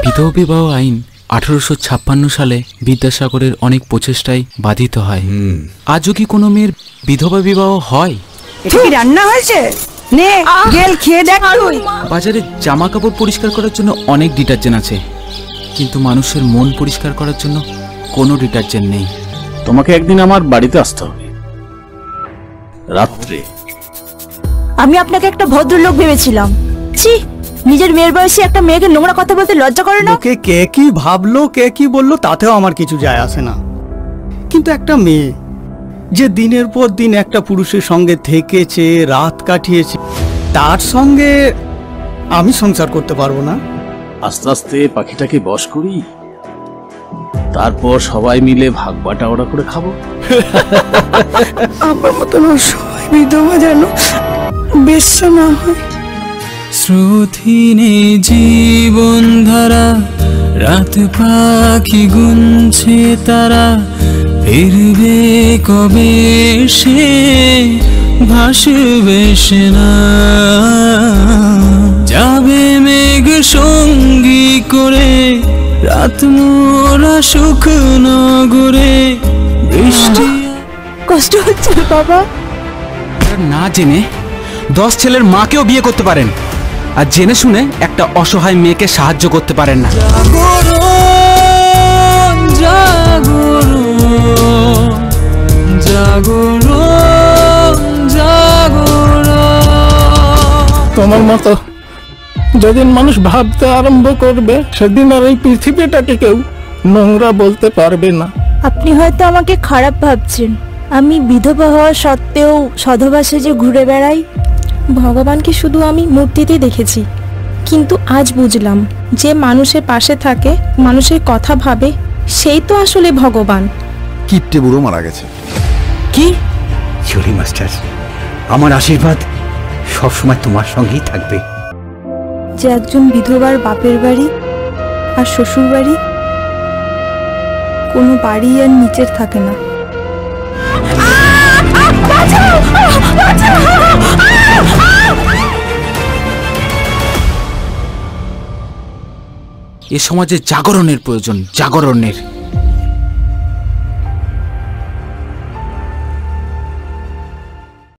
বিধবা বিবাহ আইন 1856 সালে বিদ্যাসাগরের অনেক প্রচেষ্টায় বাধিত হয়। আজও কি কোনো মেয়ের বিধবা বিবাহ হয়? এটা কি রান্না হয়েছে? নে গেল খেয়ে দেখ তুই। বাজারে জামা কাপড় পরিষ্কার করার জন্য অনেক ডিটারজেন্ট আছে, কিন্তু মানুষের মন পরিষ্কার করার জন্য কোনো ডিটারজেন্ট নেই। তোমাকে একদিন আমার বাড়িতে আসতে হবে রাত্রে। আমি আপনাকে একটা ভদ্রলোক ভেবেছিলাম। ছি, নিজের মেয়ের বয়সে একটা মেয়েকে নোংরা কথা বলতে লজ্জা করে না? লোকে কে কি ভাবলো, কে কি বললো, তাতেও আমার কিছু যায় আসে না। কিন্তু একটা মেয়ে যে দিনের পর দিন একটা পুরুষের সঙ্গে থেকেছে, রাত কাটিয়েছে, তার সঙ্গে আমি সংসার করতে পারবো না। আস্তে আস্তে পাখিটাকে বশ করি, তারপর সবাই মিলে ভাগ বাটাওয়ারা করে খাবো। আমার মতন অসহায় বিধবা যেন বেশ্যা না হয়। শ্রুতিনে জীবন ধারা, রাত পাখি গুনছে তারা, ফিরবে কবে সে ভাসবে সে না, যাবে মেঘ সঙ্গী করে রাত মোরা শুকনো ঘুরে বৃষ্টি। কষ্ট হচ্ছে বাবা। না জেনে 10 ছেলের মাকেও বিয়ে করতে পারেন, আর জেনে শুনে একটা অসহায় মেয়েকে সাহায্য করতে পারেন না। জাগরণ জাগরণ জাগরণ জাগরণ। তোমার মতো যেদিন মানুষ ভাবতে আরম্ভ করবে, সেদিন আর এই পৃথিবীটাকে কেউ নোংরা বলতে পারবে না। আপনি হয়তো আমাকে খারাপ ভাবছেন। আমি বিধবা হওয়া সত্ত্বেও সধবা সেজে ঘুরে বেড়াই। ভগবানকে শুধু আমি মূর্তিতে দেখেছি, কিন্তু আজ বুঝলাম যে মানুষের পাশে থাকে, মানুষের কথা ভাবে, সেই তো আসলে ভগবান। কিপ্টে বুড়ো মারা গেছে। কি? জলি মাস্টার, আমার আশীর্বাদ সবসময় তোমার সঙ্গেই থাকবে। যে একজন বিধবার বাপের বাড়ি আর শ্বশুর বাড়ি, কোনো বাড়ি আর নিচের থাকে না। এ সমাজে জাগরণের প্রয়োজন, জাগরণের।